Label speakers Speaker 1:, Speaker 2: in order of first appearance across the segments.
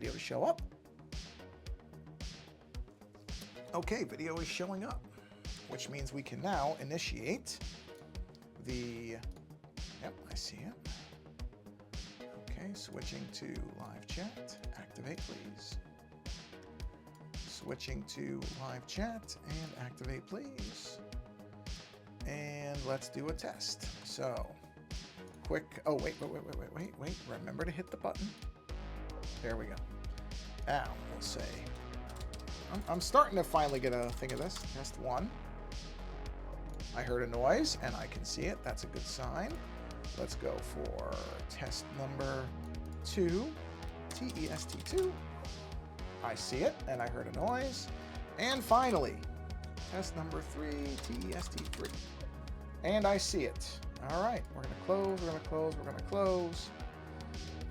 Speaker 1: Video to show up. Okay, video is showing up, which means we can now initiate the, yep, I see it. Okay, switching to live chat. Activate, please. Switching to live chat and activate, please. And let's do a test. So, quick, oh, wait. Remember to hit the button. There we go. Now, we'll say, I'm starting to finally get a thing of this. Test 1. I heard a noise, and I can see it. That's a good sign. Let's go for test number 2. TEST2. I see it, and I heard a noise. And finally, test number 3. TEST3. And I see it. All right, we're going to close, we're going to close.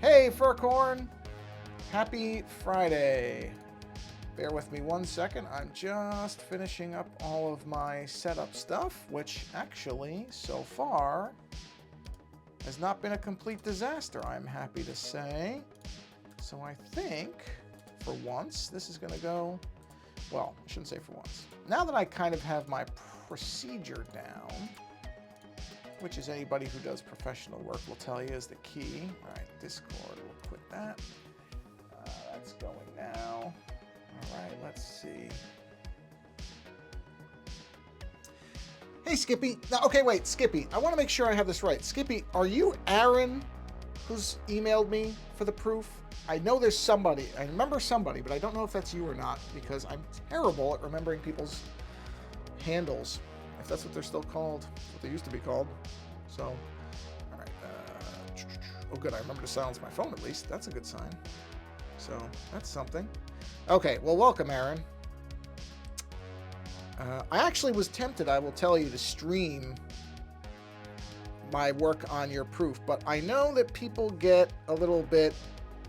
Speaker 1: Hey, Furcorn. Happy Friday. Bear with me 1 second. I'm just finishing up all of my setup stuff, which actually, so far, has not been a complete disaster, I'm happy to say. So I think, for once, this is going to go, well, I shouldn't say for once. Now that I kind of have my procedure down, which is anybody who does professional work will tell you is the key. All right, Discord, we'll quit that. That's going now. All right, let's see. Hey, Skippy. Now, okay, wait, Skippy. I want to make sure I have this right. Skippy, are you Aaron who's emailed me for the proof? I know there's somebody. I remember somebody, but I don't know if that's you or not because I'm terrible at remembering people's handles, if that's what they're still called, what they used to be called. So, all right. Oh, good. I remember to silence my phone at least. That's a good sign. So that's something. Okay, well, welcome, Aaron. I actually was tempted, I will tell you, to stream my work on your proof, but I know that people get a little bit,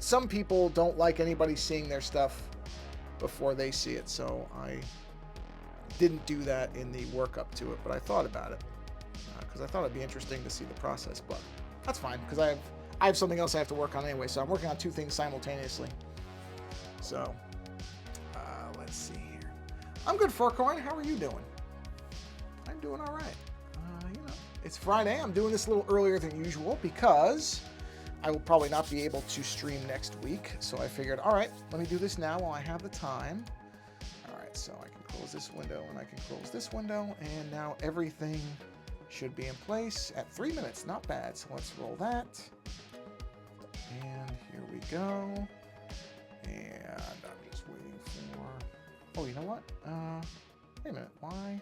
Speaker 1: some people don't like anybody seeing their stuff before they see it, so I didn't do that in the workup to it, but I thought about it, because I thought it'd be interesting to see the process, but that's fine, because I have something else I have to work on anyway, so I'm working on 2 things simultaneously. So, let's see here. I'm good, Furcoin. How are you doing? I'm doing all right. You know, it's Friday. I'm doing this a little earlier than usual because I will probably not be able to stream next week. So I figured, all right, let me do this now while I have the time. All right, so I can close this window and I can close this window. And now everything should be in place at 3 minutes. Not bad. So let's roll that. And here we go. And I'm just waiting for, oh, you know what? Wait a minute, why?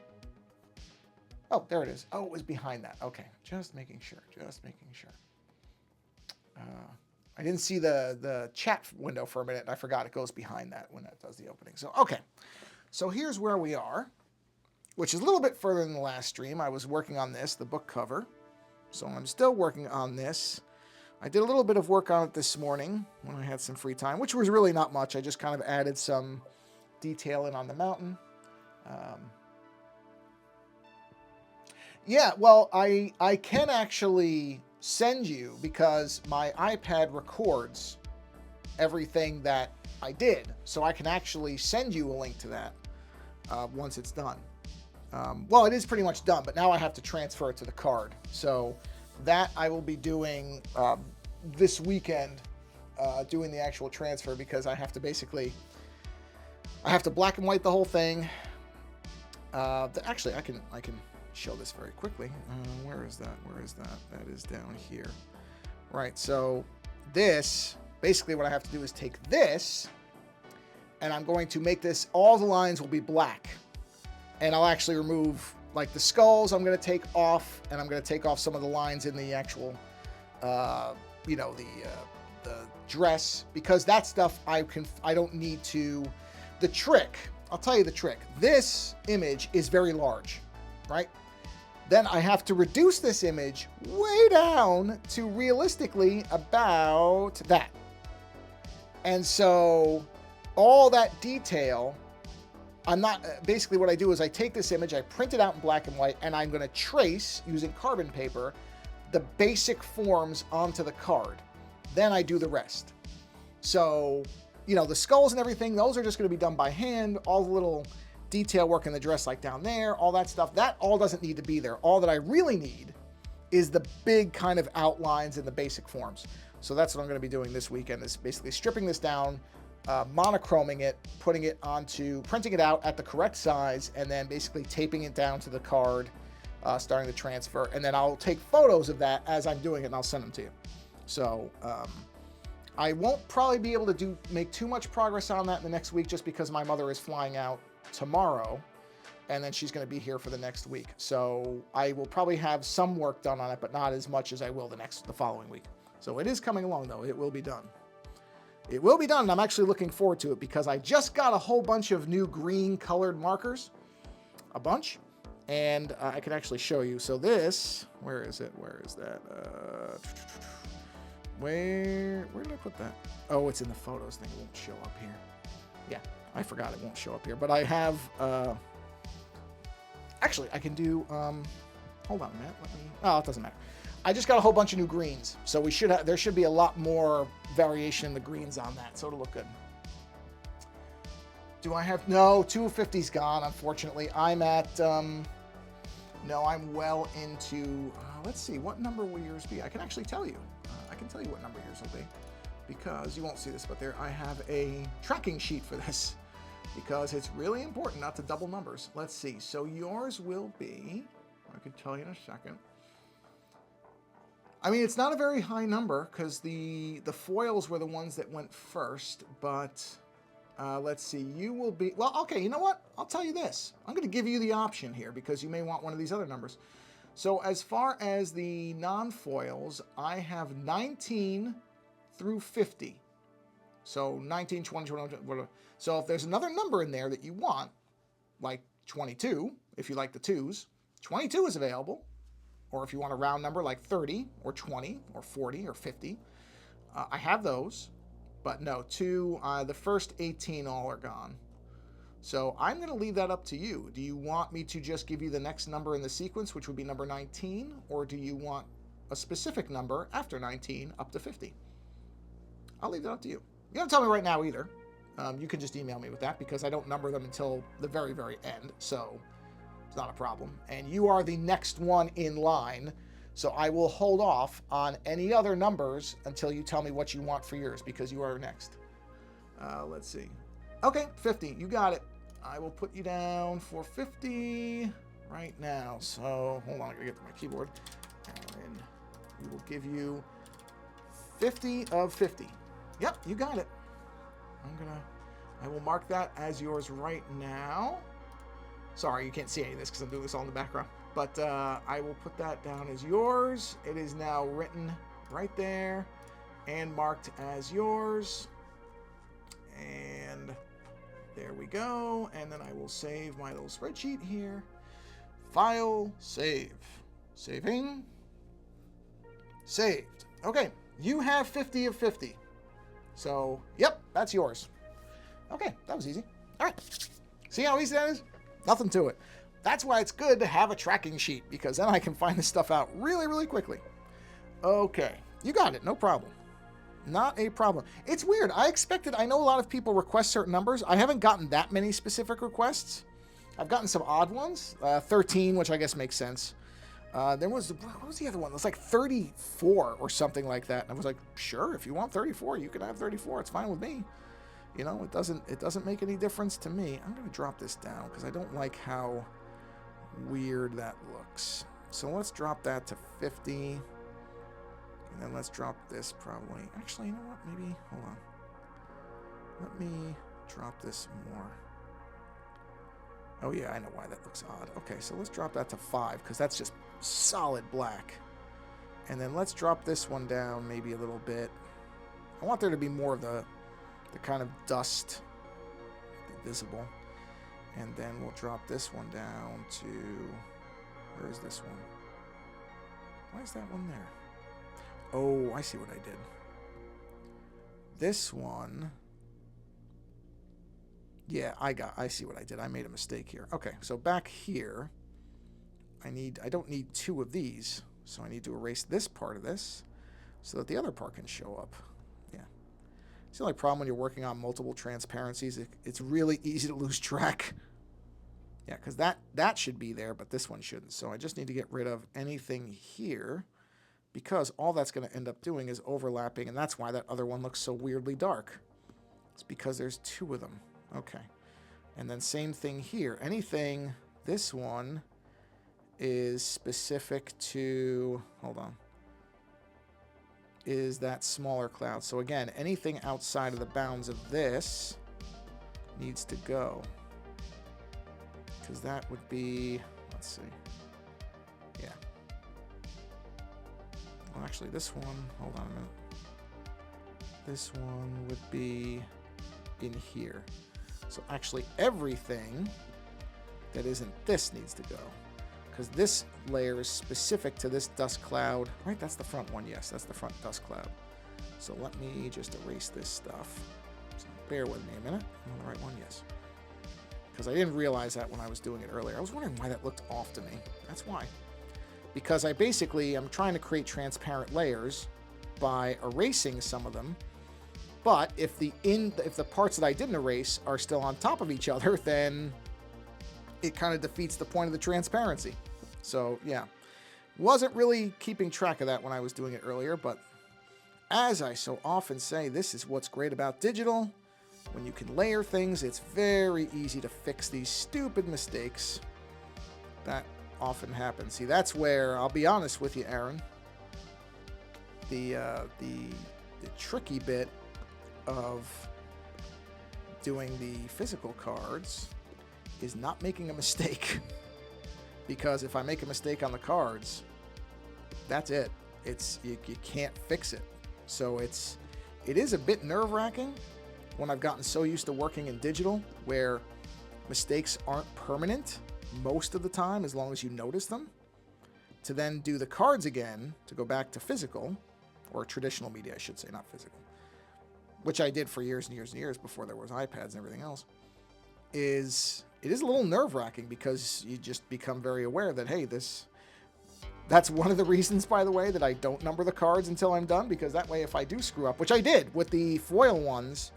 Speaker 1: Oh, there it is. Oh, it was behind that. Okay, just making sure, I didn't see the chat window for a minute, and I forgot it goes behind that when that does the opening. So, okay, so here's where we are, which is a little bit further than the last stream. I was working on this, the book cover, so I'm still working on this. I did a little bit of work on it this morning when I had some free time, which was really not much. I just kind of added some detail in on the mountain. Yeah, well, I can actually send you, because my iPad records everything that I did. So I can actually send you a link to that once it's done. Well, it is pretty much done, but now I have to transfer it to the card. So that I will be doing this weekend, doing the actual transfer, because I have to basically, I have to black and white the whole thing. Actually, I can show this very quickly. Where is that? That is down here. Right, so this, basically what I have to do is take this, and I'm going to make this, all the lines will be black. And I'll actually remove, like, the skulls I'm going to take off, and I'm going to take off some of the lines in the actual, you know, the dress, because that stuff I don't need to. The trick, I'll tell you the trick. This image is very large, right? Then I have to reduce this image way down to realistically about that. And so all that detail, I'm not, basically what I do is I take this image, I print it out in black and white, and I'm going to trace, using carbon paper, the basic forms onto the card. Then I do the rest. So you know, the skulls and everything, those are just going to be done by hand. All the little detail work in the dress, like down there, all that stuff, that all doesn't need to be there. All that I really need is the big kind of outlines and the basic forms. So that's what I'm going to be doing this weekend, is basically stripping this down, monochroming it, putting it onto, printing it out at the correct size, and then basically taping it down to the card, starting the transfer. And then I'll take photos of that as I'm doing it, and I'll send them to you. So I won't probably be able to make too much progress on that in the next week, just because my mother is flying out tomorrow, and then she's going to be here for the next week. So I will probably have some work done on it, but not as much as I will the following week. So it is coming along, though. It will be done. It will be done, and I'm actually looking forward to it, because I just got a whole bunch of new green colored markers. A bunch. And I can actually show you. So this, where is it? Where is that? Where did I put that? Oh, it's in the photos thing. It won't show up here. Yeah, I forgot it won't show up here. But I have... Actually, I can do, hold on a minute, it doesn't matter. I just got a whole bunch of new greens, so there should be a lot more variation in the greens on that, so it'll look good. Do I have, no, 250's gone, unfortunately. I'm at, no, I'm well into, let's see, what number will yours be? I can actually tell you. I can tell you what number yours will be, because you won't see this, but there, I have a tracking sheet for this, because it's really important not to double numbers. Let's see. So yours will be, I can tell you in a second. I mean, it's not a very high number, because the foils were the ones that went first, but let's see. You will be, well, okay, you know what? I'll tell you this. I'm going to give you the option here, because you may want one of these other numbers. So as far as the non-foils, I have 19 through 50. So 19, 20, 21, whatever. So if there's another number in there that you want, like 22, if you like the twos, 22 is available. Or if you want a round number like 30 or 20 or 40 or 50, I have those. But no, the first 18 all are gone. So I'm going to leave that up to you. Do you want me to just give you the next number in the sequence, which would be number 19? Or do you want a specific number after 19 up to 50? I'll leave that up to you. You don't tell me right now either. You can just email me with that, because I don't number them until the very, very end. So it's not a problem. And you are the next one in line. So I will hold off on any other numbers until you tell me what you want for yours, because you are next. Let's see. Okay, 50. You got it. I will put you down for 50 right now. So hold on. I got to get to my keyboard. And we will give you 50 of 50. Yep, you got it. I will mark that as yours right now. Sorry, you can't see any of this because I'm doing this all in the background. But I will put that down as yours. It is now written right there and marked as yours. And there we go. And then I will save my little spreadsheet here. File, save. Saving. Saved. Okay, you have 50 of 50. So, yep, that's yours. Okay, that was easy. All right. See how easy that is? Nothing to it. That's why it's good to have a tracking sheet, because then I can find this stuff out really, really quickly. Okay, you got it. No problem. Not a problem. It's weird. I know a lot of people request certain numbers. I haven't gotten that many specific requests. I've gotten some odd ones. 13, which I guess makes sense. What was the other one? It was like 34 or something like that. And I was like, sure, if you want 34, you can have 34. It's fine with me. You know, it doesn't make any difference to me. I'm going to drop this down because I don't like how weird that looks. So let's drop that to 50. And then let's drop this probably. Actually, you know what? Maybe, hold on. Let me drop this more. Oh yeah, I know why that looks odd. Okay, so let's drop that to 5 because that's just solid black. And then let's drop this one down maybe a little bit. I want there to be more of the kind of dust visible. And then we'll drop this one down to, where is this one? Why is that one there? Oh, I see what I did. This one, yeah, I see what I did. I made a mistake here. Okay, so back here, I don't need 2 of these, so I need to erase this part of this so that the other part can show up. Yeah. It's the only problem when you're working on multiple transparencies. It's really easy to lose track. Yeah, because that should be there, but this one shouldn't. So I just need to get rid of anything here, because all that's going to end up doing is overlapping, and that's why that other one looks so weirdly dark. It's because there's two of them. Okay. And then same thing here. Anything, this one is specific to, hold on, is that smaller cloud. So again, anything outside of the bounds of this needs to go. Because that would be, let's see. Yeah. Well, actually, this one, hold on a minute. This one would be in here. So actually, everything that isn't this needs to go. Because this layer is specific to this dust cloud. Right, that's the front one. Yes, that's the front dust cloud. So let me just erase this stuff. So bear with me a minute. I'm on the right one, yes. Because I didn't realize that when I was doing it earlier. I was wondering why that looked off to me. That's why. Because I'm trying to create transparent layers by erasing some of them. But if the parts that I didn't erase are still on top of each other, then it kind of defeats the point of the transparency. So yeah, wasn't really keeping track of that when I was doing it earlier, but as I so often say, this is what's great about digital. When you can layer things, it's very easy to fix these stupid mistakes that often happen. See, that's where, I'll be honest with you, Aaron, the tricky bit of doing the physical cards is not making a mistake. Because if I make a mistake on the cards, that's it. You can't fix it. So it is a bit nerve-wracking when I've gotten so used to working in digital, where mistakes aren't permanent most of the time, as long as you notice them, to then do the cards again, to go back to physical, or traditional media, I should say, not physical, which I did for years and years and years before there was iPads and everything else, it is a little nerve-wracking, because you just become very aware that, hey, that's one of the reasons, by the way, that I don't number the cards until I'm done, because that way if I do screw up, which I did with the foil ones,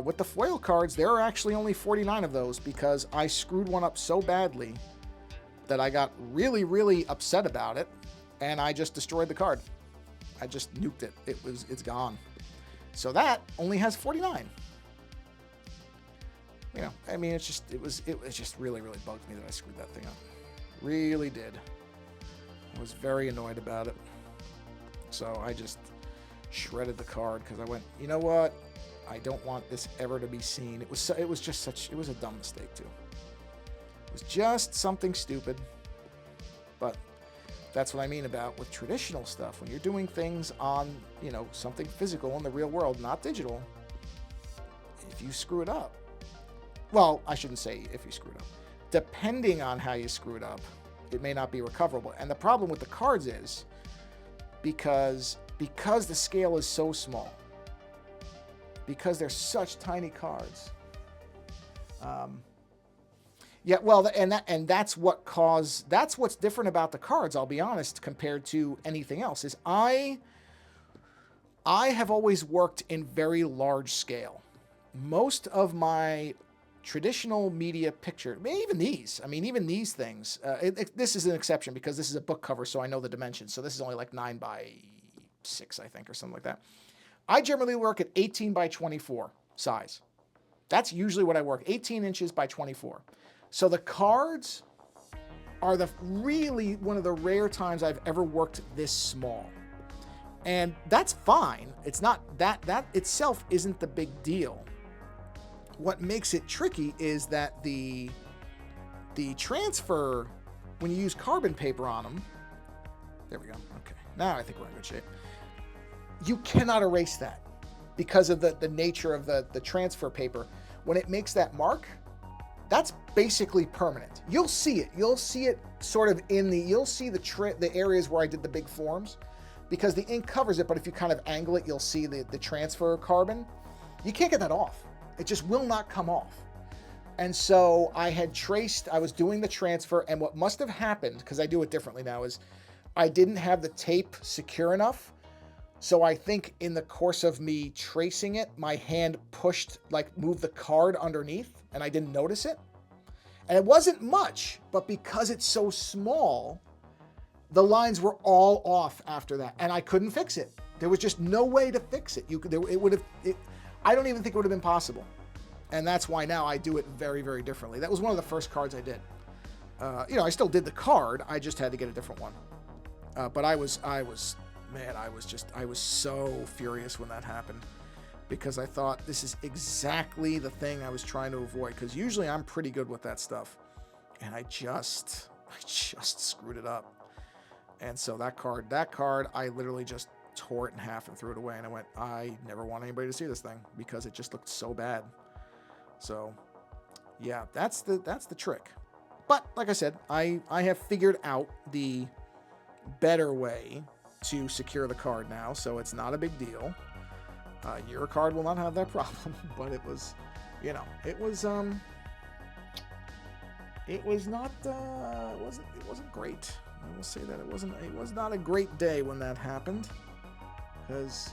Speaker 1: with the foil cards, there are actually only 49 of those, because I screwed one up so badly that I got really, really upset about it, and I just destroyed the card. I just nuked it. It's gone. So that only has 49. You know, I mean, it just really, really bugged me that I screwed that thing up. Really did. I was very annoyed about it. So I just shredded the card, because I went, you know what? I don't want this ever to be seen. It was a dumb mistake too. It was just something stupid. But that's what I mean about with traditional stuff. When you're doing things on, something physical in the real world, not digital, if you screw it up, well, I shouldn't say if you screw it up. Depending on how you screw it up, it may not be recoverable. And the problem with the cards is, because the scale is so small, because they're such tiny cards. Yeah, well, and that's what's different about the cards, I'll be honest, compared to anything else, is I have always worked in very large scale. Most of my traditional media picture, even these things, this is an exception because this is a book cover, so I know the dimensions. So this is only like 9 by 6, I think, or something like that. I generally work at 18 by 24 size. That's usually what I work, 18 inches by 24. So the cards are really one of the rare times I've ever worked this small. And that's fine. It's not, that itself isn't the big deal. What makes it tricky is that the transfer, when you use carbon paper on them, there we go, okay. Now I think we're in good shape. You cannot erase that because of the nature of the transfer paper. When it makes that mark, that's basically permanent. You'll see it. You'll see it sort of you'll see the areas where I did the big forms, because the ink covers it, but if you kind of angle it, you'll see the transfer carbon. You can't get that off. It just will not come off. And so I was doing the transfer, and what must have happened, because I do it differently now, is I didn't have the tape secure enough So I think in the course of me tracing it, my hand pushed, like moved the card underneath, and I didn't notice it. And it wasn't much, but because it's so small, the lines were all off after that, and I couldn't fix it. There was just no way to fix it. It would have, I don't even think it would have been possible. And that's why now I do it very, very differently. That was one of the first cards I did. I still did the card. I just had to get a different one. But I was so furious when that happened, because I thought this is exactly the thing I was trying to avoid. Because usually I'm pretty good with that stuff, and I just screwed it up. And so that card, I literally just tore it in half and threw it away. And I went, I never want anybody to see this thing because it just looked so bad. So, yeah, that's the trick. But like I said, I have figured out the better way to secure the card now, so it's not a big deal. Your card will not have that problem, but it was not. It wasn't great. I will say that it was not a great day when that happened. Because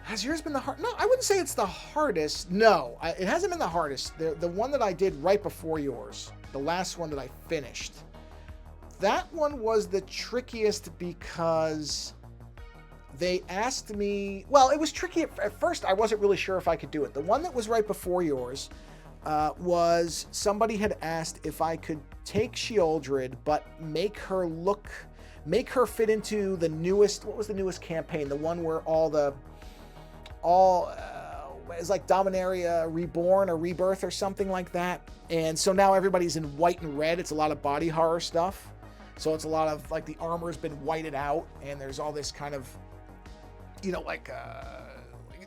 Speaker 1: has yours been the hard? No, I wouldn't say it's the hardest. No, it hasn't been the hardest. The one that I did right before yours, the last one that I finished, that one was the trickiest because they asked me. Well, it was tricky at first. I wasn't really sure if I could do it. The one that was right before yours was somebody had asked if I could take Sheoldred but make her fit into the newest. What was the newest campaign? The one where it's like Dominaria Reborn or Rebirth or something like that. And so now everybody's in white and red. It's a lot of body horror stuff. So it's a lot of like the armor's been whited out, and there's all this kind of,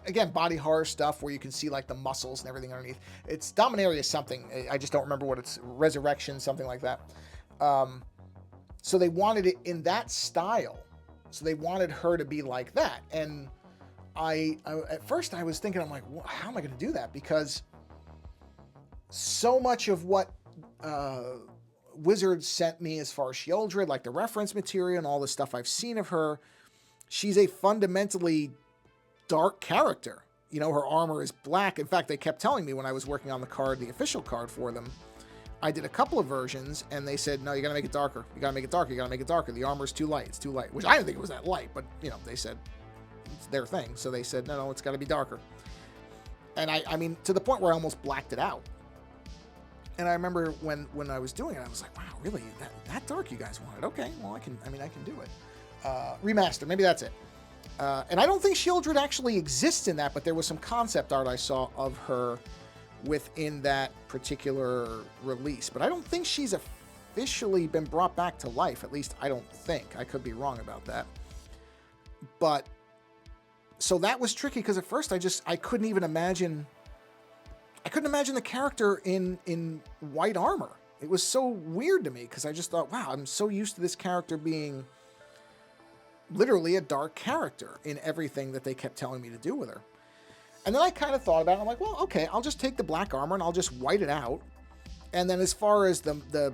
Speaker 1: again, body horror stuff where you can see like the muscles and everything underneath. It's Dominaria something. I just don't remember what it's. Resurrection, something like that. So they wanted it in that style. So they wanted her to be like that. And I at first I was thinking, I'm like, well, how am I going to do that? Because so much of what Wizards sent me as far as Sheoldred, like the reference material and all the stuff I've seen of her, she's a fundamentally dark character. Her armor is black. In fact, they kept telling me when I was working on the card, the official card for them, I did a couple of versions, and they said, no, you got to make it darker. You got to make it darker. You got to make it darker. The armor is too light. It's too light, which I didn't think it was that light, but, they said it's their thing. So they said, no, it's got to be darker. And I mean, to the point where I almost blacked it out. And I remember when I was doing it, I was like, wow, really? That dark you guys wanted? Okay, well, I can do it. Remaster, maybe that's it. And I don't think Sheoldred actually exists in that, but there was some concept art I saw of her within that particular release. But I don't think she's officially been brought back to life. At least I don't think. I could be wrong about that. But so that was tricky because at first I couldn't even imagine. I couldn't imagine the character in white armor. It was so weird to me because I just thought, wow, I'm so used to this character being literally a dark character in everything that they kept telling me to do with her. And then I kind of thought about it. I'm like, well, okay, I'll just take the black armor and I'll just white it out. And then as far as the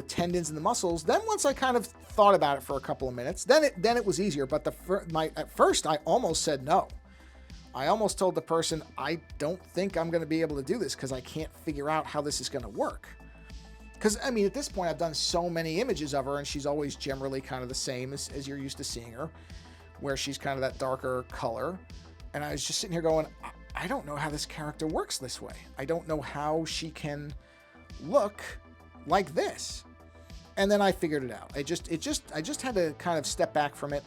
Speaker 1: tendons and the muscles, then once I kind of thought about it for a couple of minutes, then it was easier. But at first I almost said no. I almost told the person, I don't think I'm going to be able to do this because I can't figure out how this is going to work. Because, I mean, at this point, I've done so many images of her, and she's always generally kind of the same as you're used to seeing her, where she's kind of that darker color. And I was just sitting here going, I don't know how this character works this way. I don't know how she can look like this. And then I figured it out. I just had to kind of step back from it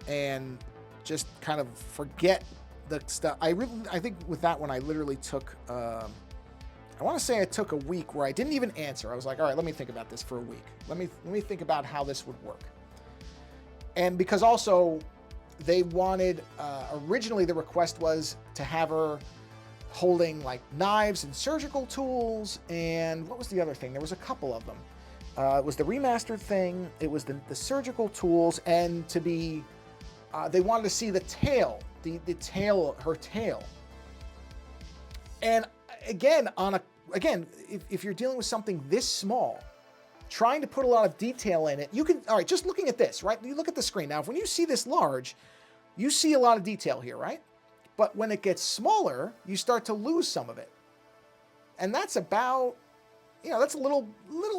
Speaker 1: and just kind of forget the stuff. I think with that one, I literally took, I want to say I took a week where I didn't even answer. I was like, all right, let me think about this for a week. Let me think about how this would work. And because also they wanted, originally the request was to have her holding like knives and surgical tools. And what was the other thing? There was a couple of them. It was the remastered thing. It was the surgical tools, and to be, they wanted to see the tail, the tail, her tail. And again, if you're dealing with something this small, trying to put a lot of detail in it. You can, all right, just looking at this, right? You look at the screen. Now, when you see this large, you see a lot of detail here, right? But when it gets smaller, you start to lose some of it. And that's about, you know, that's a little,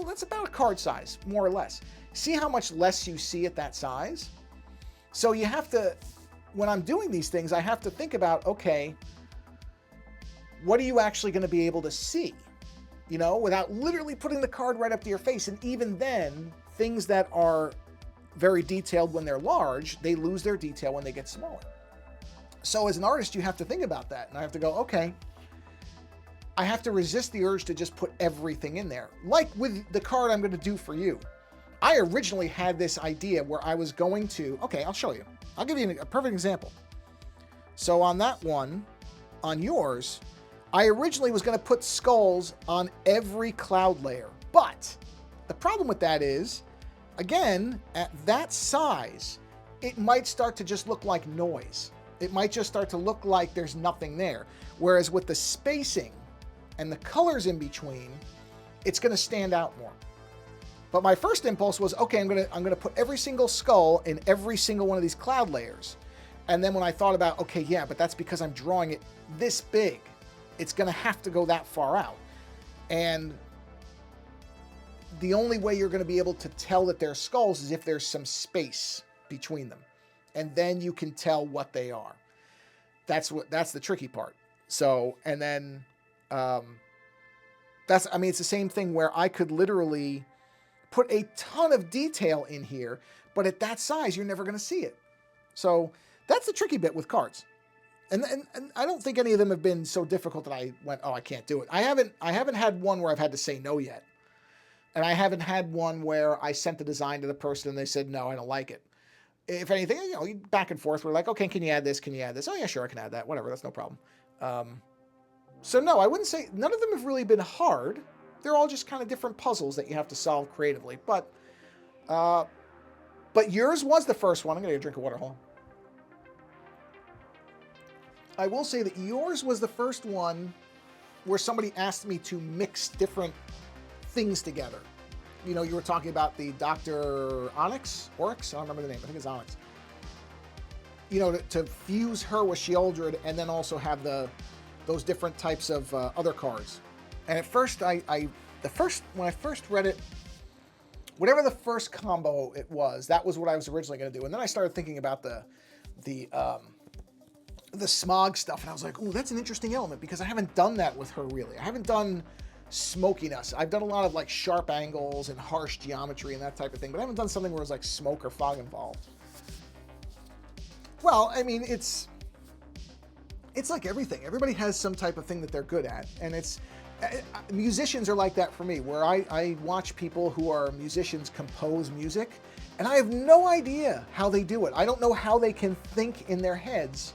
Speaker 1: that's about a card size, more or less. See how much less you see at that size? So you have to, when I'm doing these things, I have to think about, okay, what are you actually going to be able to see? You know, without literally putting the card right up to your face. And even then, things that are very detailed when they're large, they lose their detail when they get smaller. So as an artist, you have to think about that. And I have to go, okay, I have to resist the urge to just put everything in there. Like with the card I'm going to do for you. I originally had this idea where I was going to, okay, I'll show you. I'll give you a perfect example. So on that one, on yours, I originally was going to put skulls on every cloud layer. But the problem with that is, again, at that size, it might start to just look like noise. It might just start to look like there's nothing there. Whereas with the spacing and the colors in between, it's going to stand out more. But my first impulse was, okay, I'm going to put every single skull in every single one of these cloud layers. And then when I thought about, okay, yeah, but that's because I'm drawing it this big. It's going to have to go that far out. And the only way you're going to be able to tell that they're skulls is if there's some space between them. And then you can tell what they are. That's the tricky part. So, and then it's the same thing where I could literally put a ton of detail in here, but at that size, you're never going to see it. So that's the tricky bit with cards. And I don't think any of them have been so difficult that I went, oh, I can't do it. I haven't had one where I've had to say no yet. And I haven't had one where I sent the design to the person and they said, no, I don't like it. If anything, you know, back and forth, we're like, okay, can you add this? Can you add this? Oh yeah, sure, I can add that. Whatever, that's no problem. So no, I wouldn't say, none of them have really been hard. They're all just kind of different puzzles that you have to solve creatively. But yours was the first one. I'm going to get a drink of water. Hold on. I will say that yours was the first one where somebody asked me to mix different things together. You know, you were talking about the Dr. Oryx? I don't remember the name. I think it's Onyx. You know, to fuse her with Sheoldred and then also have those different types of other cards. And at first, when I first read it, whatever the first combo it was, that was what I was originally going to do. And then I started thinking about the smog stuff, and I was like, oh, that's an interesting element because I haven't done that with her really. I haven't done smokiness. I've done a lot of like sharp angles and harsh geometry and that type of thing, but I haven't done something where there's like smoke or fog involved. Well, I mean, it's like everything. Everybody has some type of thing that they're good at, and musicians are like that for me, where I watch people who are musicians compose music, and I have no idea how they do it. I don't know how they can think in their heads,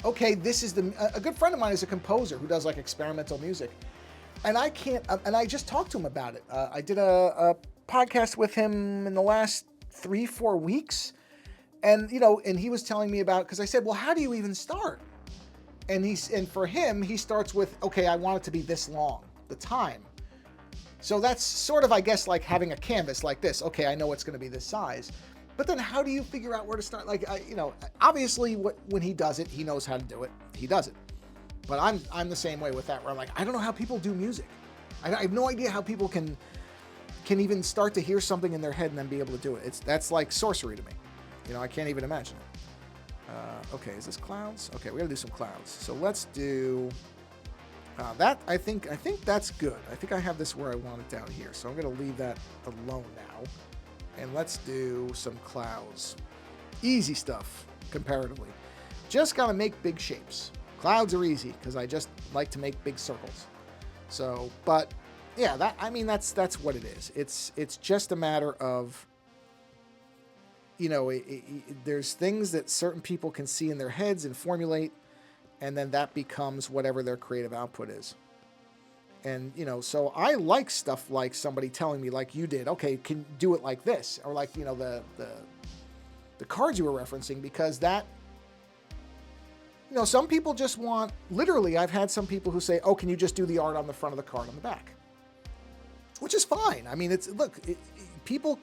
Speaker 1: okay, this is a good friend of mine is a composer who does like experimental music, and I can't, and I just talked to him about it. I did a podcast with him in the last 3-4 weeks, and you know, and he was telling me about, because I said, well, how do you even start? And for him, he starts with, okay, I want it to be this long, the time. So that's sort of, I guess, like having a canvas like this. Okay, I know it's going to be this size. But then how do you figure out where to start? Like, you know, obviously when he does it, he knows how to do it. He does it. But I'm the same way with that, where I'm like, I don't know how people do music. I have no idea how people can even start to hear something in their head and then be able to do it. That's like sorcery to me. You know, I can't even imagine it. Okay, is this clouds? Okay, we gotta do some clouds. So let's do that. I think that's good. I think I have this where I want it down here. So I'm gonna leave that alone now. And let's do some clouds. Easy stuff, comparatively. Just gotta make big shapes. Clouds are easy, because I just like to make big circles. So, but yeah, that's what it is. It's just a matter of, you know, there's things that certain people can see in their heads and formulate, and then that becomes whatever their creative output is. And, you know, so I like stuff like somebody telling me, like you did, okay, can do it like this, or like, you know, the cards you were referencing, because that, you know, some people just want, literally, I've had some people who say, oh, can you just do the art on the front of the card on the back? which is fine. I mean, people,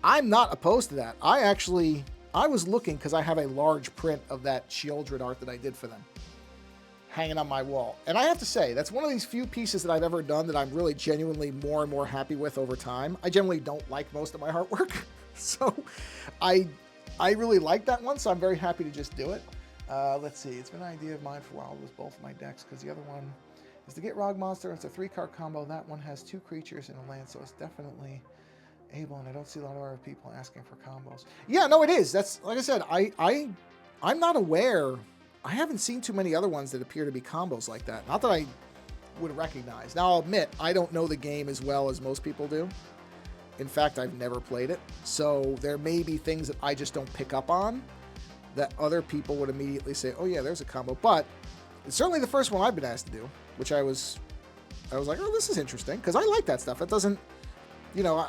Speaker 1: I'm not opposed to that. I was looking because I have a large print of that Shieldred art that I did for them hanging on my wall. And I have to say, that's one of these few pieces that I've ever done that I'm really genuinely more and more happy with over time. I generally don't like most of my artwork. So I really like that one, so I'm very happy to just do it. Let's see, it's been an idea of mine for a while with both of my decks, because the other one is to get Rog Monster. It's a 3-card combo. That one has 2 creatures in a land, so it's definitely able, and I don't see a lot of people asking for combos. Yeah, no, it is. That's, like I said, I'm not aware. I haven't seen too many other ones that appear to be combos like that. Not that I would recognize. Now, I'll admit, I don't know the game as well as most people do. In fact, I've never played it. So there may be things that I just don't pick up on that other people would immediately say, oh yeah, there's a combo. But it's certainly the first one I've been asked to do, which I was like, oh, this is interesting, because I like that stuff. It doesn't, you know,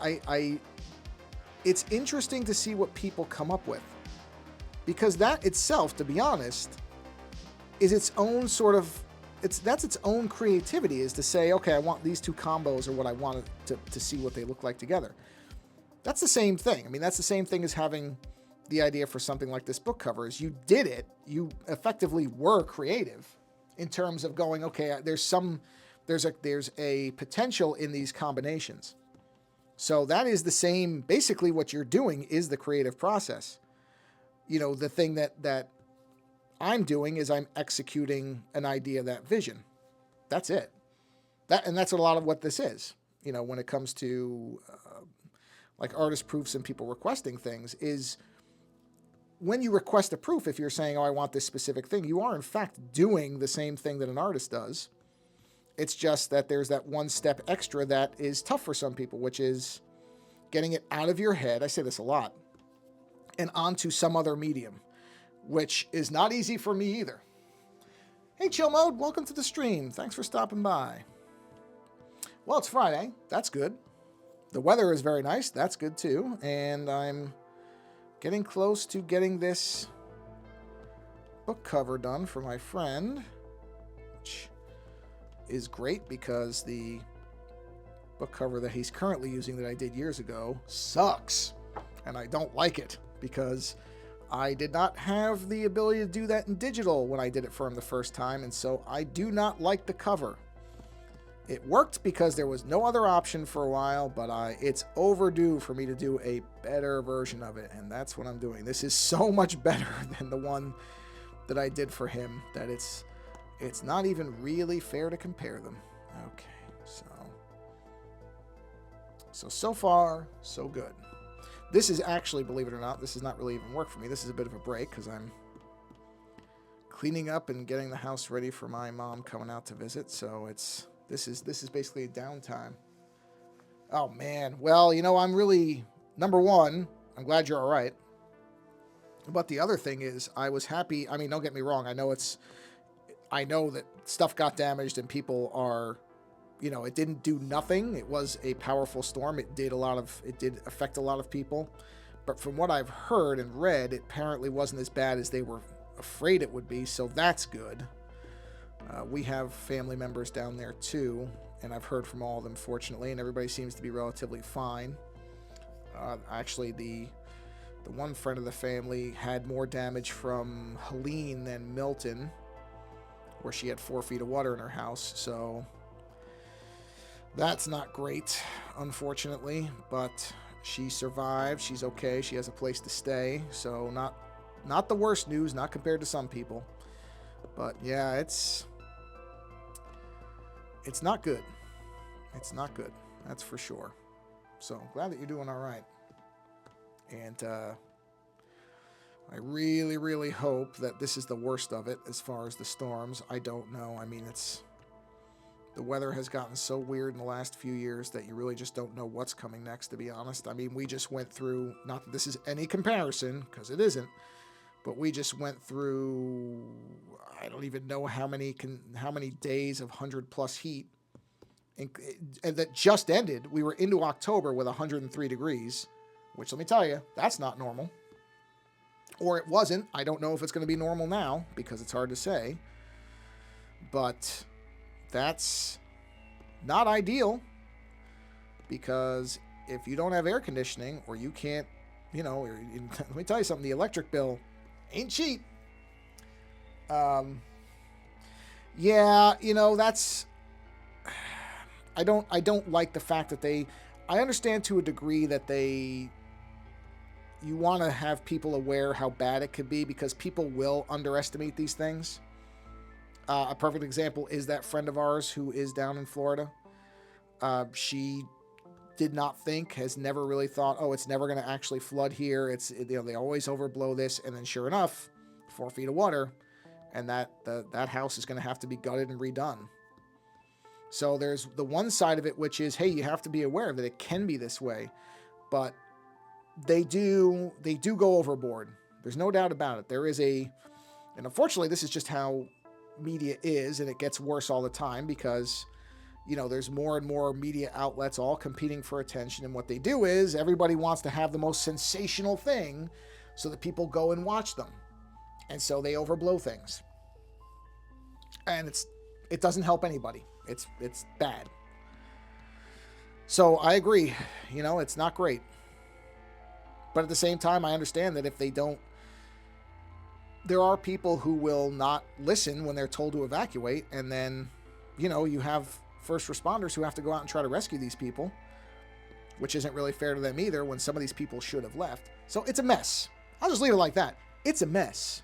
Speaker 1: it's interesting to see what people come up with, because that itself, to be honest, is its own sort of, that's its own creativity, is to say, okay, I want these 2 combos, or what I wanted to see what they look like together. That's the same thing. I mean, that's the same thing as having the idea for something like this book cover. Is you did it, you effectively were creative in terms of going, okay, there's a potential in these combinations. So that is the same, basically what you're doing is the creative process. You know, the thing that I'm doing is I'm executing an idea, that vision. That's it. And that's a lot of what this is. You know, when it comes to like artist proofs and people requesting things, is when you request a proof, if you're saying, oh, I want this specific thing, you are in fact doing the same thing that an artist does. It's just that there's that one step extra that is tough for some people, which is getting it out of your head. I say this a lot, and onto some other medium, which is not easy for me either. Hey, Chill Mode, welcome to the stream. Thanks for stopping by. Well, it's Friday. That's good. The weather is very nice. That's good too. And I'm getting close to getting this book cover done for my friend, which is great because the book cover that he's currently using that I did years ago sucks. And I don't like it because I did not have the ability to do that in digital when I did it for him the first time, and so I do not like the cover. It worked because there was no other option for a while, but it's overdue for me to do a better version of it, and that's what I'm doing. This is so much better than the one that I did for him that it's not even really fair to compare them. Okay, so far, so good. This is actually, believe it or not, this is not really even work for me. This is a bit of a break because I'm cleaning up and getting the house ready for my mom coming out to visit. So this is basically a downtime. Oh man, well, you know, I'm really, number one, I'm glad you're all right. But the other thing is, I was happy. I mean, don't get me wrong. I know that stuff got damaged and people are, you know, it didn't do nothing. It was a powerful storm. It did affect a lot of people. But from what I've heard and read, it apparently wasn't as bad as they were afraid it would be. So that's good. We have family members down there too, and I've heard from all of them, fortunately, and everybody seems to be relatively fine. Actually, the one friend of the family had more damage from Helene than Milton, where she had 4 feet of water in her house. So that's not great, unfortunately, but she survived. She's okay. She has a place to stay. So not the worst news, not compared to some people. But yeah, it's not good. It's not good. That's for sure. So glad that you're doing all right. And I really, really hope that this is the worst of it as far as the storms. I don't know. I mean, the weather has gotten so weird in the last few years that you really just don't know what's coming next, to be honest. I mean, we just went through, not that this is any comparison, because it isn't, but we just went through, I don't even know how many days of 100+ heat. And that just ended. We were into October with 103 degrees, which, let me tell you, that's not normal. Or it wasn't. I don't know if it's going to be normal now, because it's hard to say. But that's not ideal. because if you don't have air conditioning or you can't, let me tell you something, the electric bill ain't cheap. Yeah, that's, I don't like the fact that I understand to a degree that you want to have people aware how bad it could be, because people will underestimate these things. A perfect example is that friend of ours who is down in Florida. She did not think, has never really thought, oh, it's never going to actually flood here. They always overblow this. And then sure enough, 4 feet of water, and that house is going to have to be gutted and redone. So there's the one side of it, which is, hey, you have to be aware that it can be this way, but they do go overboard. There's no doubt about it. And unfortunately, this is just how media is, and it gets worse all the time because, there's more and more media outlets all competing for attention. And what they do is everybody wants to have the most sensational thing so that people go and watch them. And so they overblow things. And it doesn't help anybody. It's bad. So I agree, it's not great. But at the same time, I understand that if they don't, there are people who will not listen when they're told to evacuate. And then, you have first responders who have to go out and try to rescue these people, which isn't really fair to them either when some of these people should have left. So it's a mess. I'll just leave it like that. It's a mess.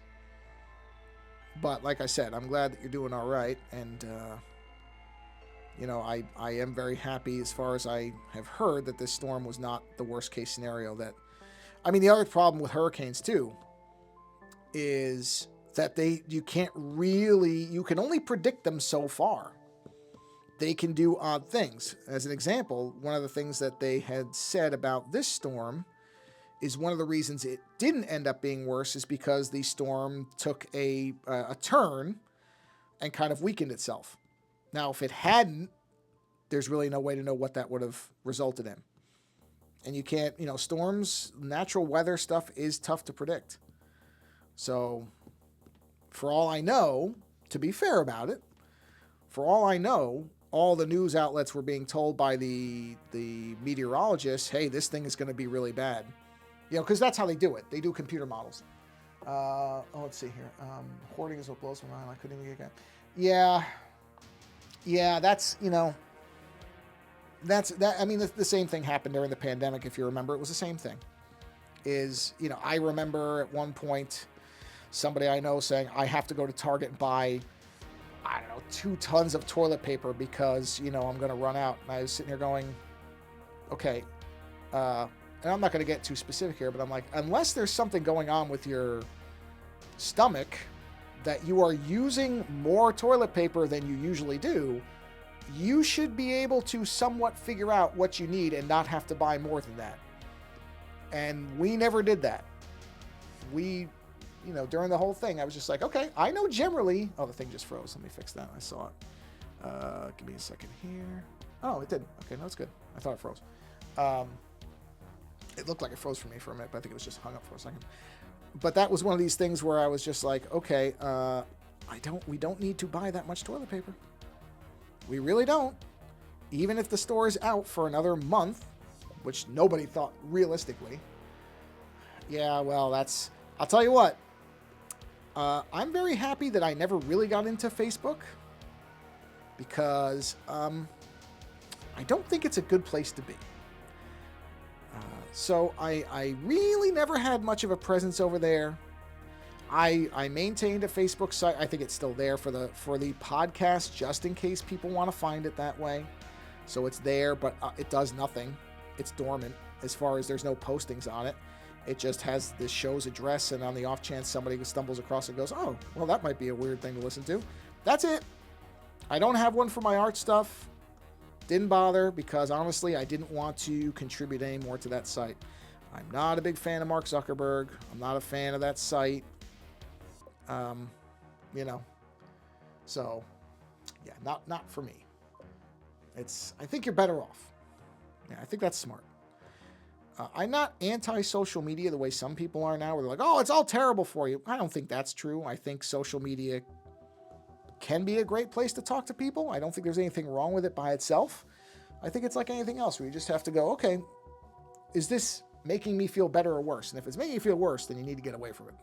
Speaker 1: But like I said, I'm glad that you're doing all right. And, I am very happy, as far as I have heard, that this storm was not the worst case scenario. The other problem with hurricanes too is that you can only predict them so far. They can do odd things. As an example, one of the things that they had said about this storm is one of the reasons it didn't end up being worse is because the storm took a turn and kind of weakened itself. Now, if it hadn't, there's really no way to know what that would have resulted in. And you can't, storms, natural weather stuff is tough to predict. So, for all I know, to be fair about it, for all I know, all the news outlets were being told by the meteorologists, hey, this thing is going to be really bad. Because that's how they do it. They do computer models. Let's see here. Hoarding is what blows my mind. I couldn't even get that. Yeah, that's, the same thing happened during the pandemic, if you remember. It was the same thing. I remember at one point somebody I know saying, I have to go to Target and buy, 2 tons of toilet paper because, I'm going to run out. And I was sitting here going, okay, and I'm not going to get too specific here, but I'm like, unless there's something going on with your stomach that you are using more toilet paper than you usually do, you should be able to somewhat figure out what you need and not have to buy more than that. And we never did that. During the whole thing, I was just like, okay, I know generally. Oh, the thing just froze. Let me fix that. I saw it. Give me a second here. Oh, it didn't. Okay, no, it's good. I thought it froze. It looked like it froze for me for a minute, but I think it was just hung up for a second. But that was one of these things where I was just like, okay, we don't need to buy that much toilet paper. We really don't. Even if the store is out for another month, which nobody thought realistically. Yeah, well, I'll tell you what. I'm very happy that I never really got into Facebook because I don't think it's a good place to be. So I really never had much of a presence over there. I maintained a Facebook site. I think it's still there for the podcast, just in case people want to find it that way. So it's there, but it does nothing. It's dormant as far as there's no postings on it. It just has the show's address, and on the off chance somebody stumbles across it, goes, oh, well, that might be a weird thing to listen to. That's it. I don't have one for my art stuff. Didn't bother because, honestly, I didn't want to contribute any more to that site. I'm not a big fan of Mark Zuckerberg. I'm not a fan of that site. So, yeah, not for me. I think you're better off. Yeah, I think that's smart. I'm not anti-social media the way some people are now, where they're like, oh, it's all terrible for you. I don't think that's true. I think social media can be a great place to talk to people. I don't think there's anything wrong with it by itself. I think it's like anything else where you just have to go, okay, is this making me feel better or worse? And if it's making you feel worse, then you need to get away from it.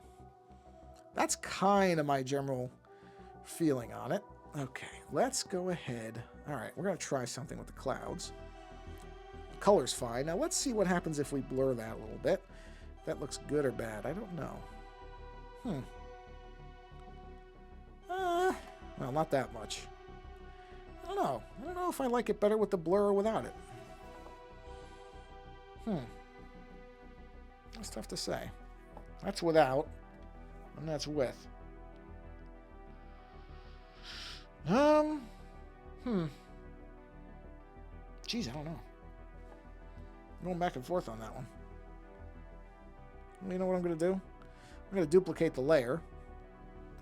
Speaker 1: That's kind of my general feeling on it. Okay, let's go ahead. All right, we're going to try something with the clouds. Color's fine. Now let's see what happens if we blur that a little bit. If that looks good or bad, I don't know. Well, not that much. I don't know if I like it better with the blur or without it. That's tough to say. That's without, and that's with. Geez, I don't know. I'm going back and forth on that one. You know what I'm going to do? I'm going to duplicate the layer,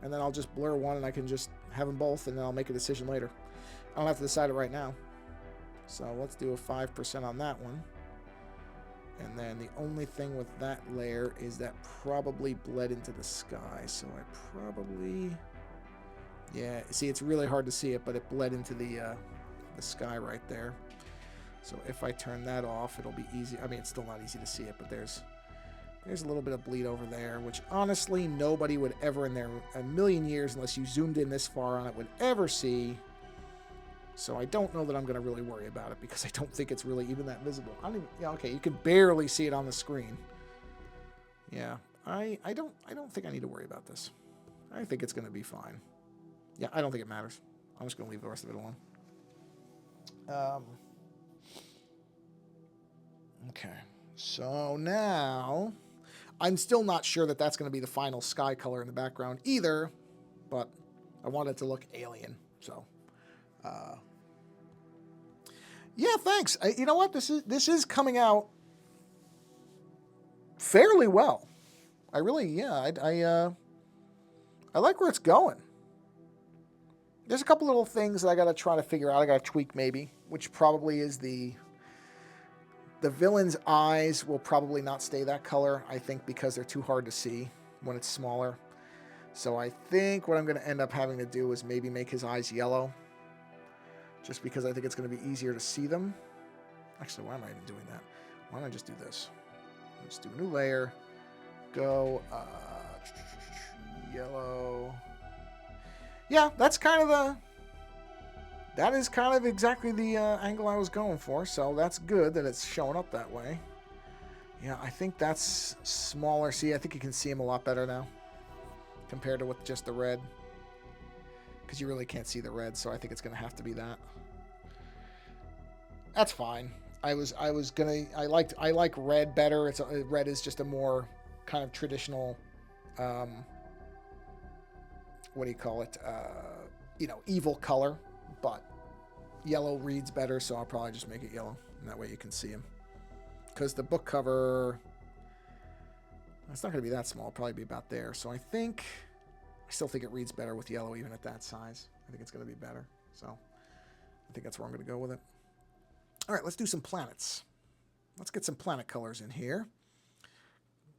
Speaker 1: and then I'll just blur one, and I can just have them both, and then I'll make a decision later. I don't have to decide it right now. So let's do a 5% on that one. And then the only thing with that layer is that probably bled into the sky. So I probably... Yeah, see, it's really hard to see it, but it bled into the sky right there. So if I turn that off, it'll be easy. I mean, it's still not easy to see it, but there's a little bit of bleed over there, which honestly nobody would ever in their a million years, unless you zoomed in this far on it, would ever see. So I don't know that I'm going to really worry about it, because I don't think it's really even that visible. I don't even, yeah, okay, you can barely see it on the screen. Yeah, I don't think I need to worry about this. I think it's going to be fine. Yeah, I don't think it matters. I'm just going to leave the rest of it alone. Okay, so now I'm still not sure that that's going to be the final sky color in the background either, but I want it to look alien, so... yeah, thanks. You know what? This is coming out fairly well. I really, yeah, I like where it's going. There's a couple little things that I got to try to figure out. I got to tweak maybe, which probably is the villain's eyes will probably not stay that color, I think, because they're too hard to see when it's smaller. So I think what I'm going to end up having to do is maybe make his eyes yellow, just because I think it's going to be easier to see them. Actually, why am I even doing that? Why don't I just do this? Let's do a new layer. Go yellow. Yeah, that's kind of that is kind of exactly the angle I was going for, so that's good that it's showing up that way. Yeah, I think that's smaller. See, I think you can see him a lot better now compared to with just the red, because you really can't see the red, so I think it's going to have to be that. That's fine. I like red better. Red is just a more kind of traditional, what do you call it? Evil color, but yellow reads better, so I'll probably just make it yellow, and that way you can see him. Because the book cover, it's not going to be that small. It'll probably be about there. So I still think it reads better with yellow, even at that size. I think it's going to be better. So I think that's where I'm going to go with it. All right, let's do some planets. Let's get some planet colors in here.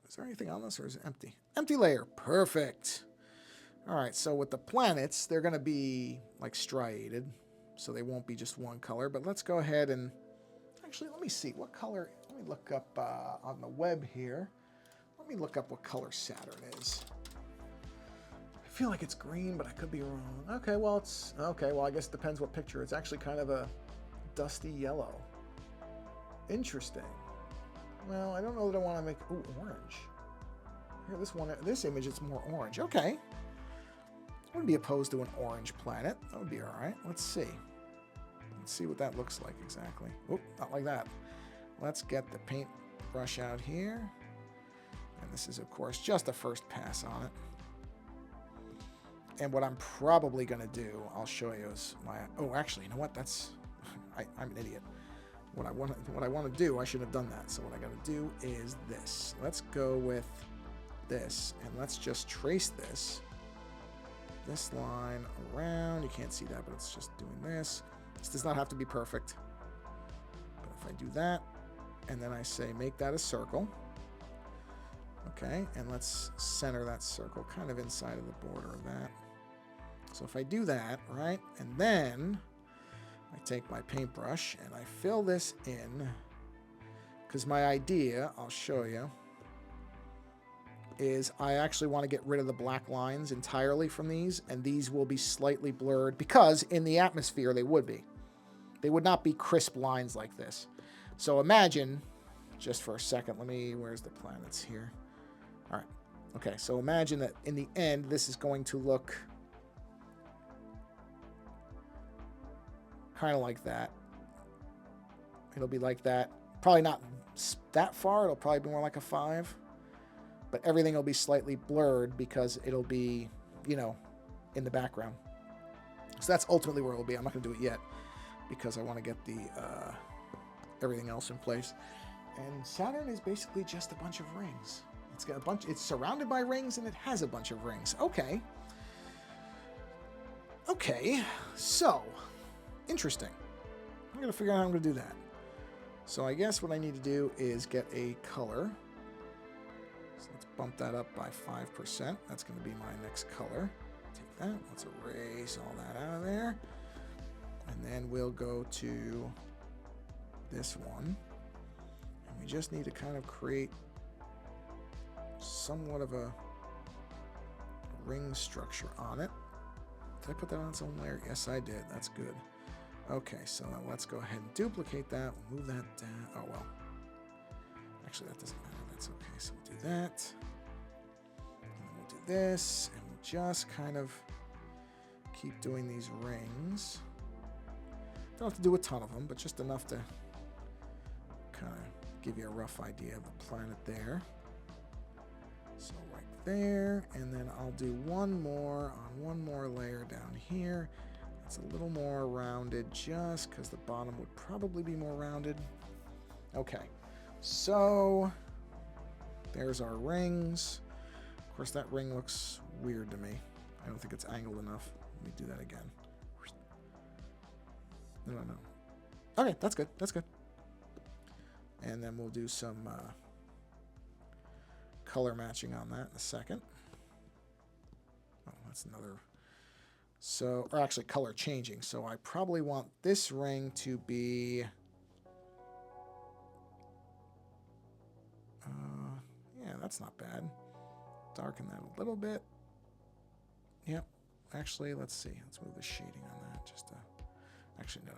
Speaker 1: Is there anything on this, or is it empty? Empty layer. Perfect. All right, so with the planets, they're going to be like striated, so they won't be just one color. But let's go ahead and... Actually, let me see. What color... Let me look up on the web here. Let me look up what color Saturn is. I feel like it's green, but I could be wrong. Okay, well, I guess it depends what picture. It's actually kind of a dusty yellow. Interesting. Well, I don't know that I want to make... Ooh, orange. Here, this image, it's more orange. Okay. I wouldn't be opposed to an orange planet. That would be all right. Let's see. Let's see what that looks like exactly. Oop, not like that. Let's get the paint brush out here. And this is, of course, just a first pass on it. And what I'm probably going to do, I'll show you, is my... Oh, actually, you know what? That's... I'm an idiot. What I want to do, I should have done that. So what I got to do is this. Let's go with this. And let's just trace this line around. You can't see that, but it's just doing this. This does not have to be perfect. But if I do that, and then I say make that a circle. Okay, and let's center that circle kind of inside of the border of that. So if I do that, right, and then I take my paintbrush and I fill this in, because my idea, I'll show you, is I actually want to get rid of the black lines entirely from these, and these will be slightly blurred, because in the atmosphere they would be. They would not be crisp lines like this. So imagine, just for a second, where's the planets here? All right. Okay, so imagine that in the end, this is going to look kind of like that. It'll be like that. Probably not that far. It'll probably be more like a 5. But everything will be slightly blurred because it'll be, you know, in the background. So that's ultimately where it'll be. I'm not going to do it yet because I want to get the everything else in place. And Saturn is basically just a bunch of rings. It's got a bunch. It's surrounded by rings and it has a bunch of rings. Okay. Okay. So, interesting. I'm going to figure out how I'm going to do that. So I guess what I need to do is get a color. So let's bump that up by 5%. That's going to be my next color. Take that. Let's erase all that out of there. And then we'll go to this one. And we just need to kind of create somewhat of a ring structure on it. Did I put that on its own layer? Yes, I did. That's good. Okay, so now let's go ahead and duplicate that. We'll move that down. Oh, well. Actually, that doesn't matter. That's okay. So we'll do that. And then we'll do this. And we'll just kind of keep doing these rings. Don't have to do a ton of them, but just enough to kind of give you a rough idea of the planet there. So right there. And then I'll do one more on one more layer down here. It's a little more rounded just because the bottom would probably be more rounded. Okay, so there's our rings. Of course, that ring looks weird to me. I don't think it's angled enough. Let me do that again. No. Okay, that's good. That's good. And then we'll do some color matching on that in a second. Oh, that's another... So, or actually color changing. So I probably want this ring to be, yeah, that's not bad. Darken that a little bit. Yep. Actually, let's see. Let's move the shading on that. Just to, actually, no.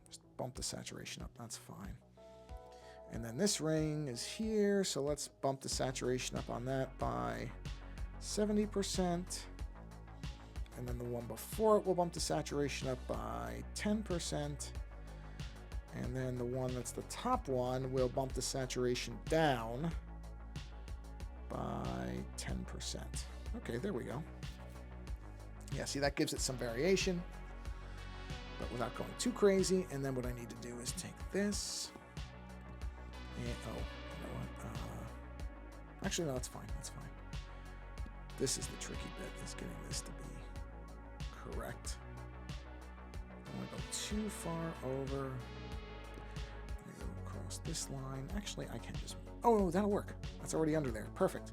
Speaker 1: Just bump the saturation up. That's fine. And then this ring is here. So let's bump the saturation up on that by 70%. And then the one before it will bump the saturation up by 10%. And then the one that's the top one will bump the saturation down by 10%. Okay, there we go. Yeah, see, that gives it some variation, but without going too crazy. And then what I need to do is take this. And, oh, you know what? Actually, no, that's fine. That's fine. This is the tricky bit, is getting this to be correct. I don't want to go too far over. Let me go across this line. Actually, I can just... Oh, that'll work. That's already under there. Perfect.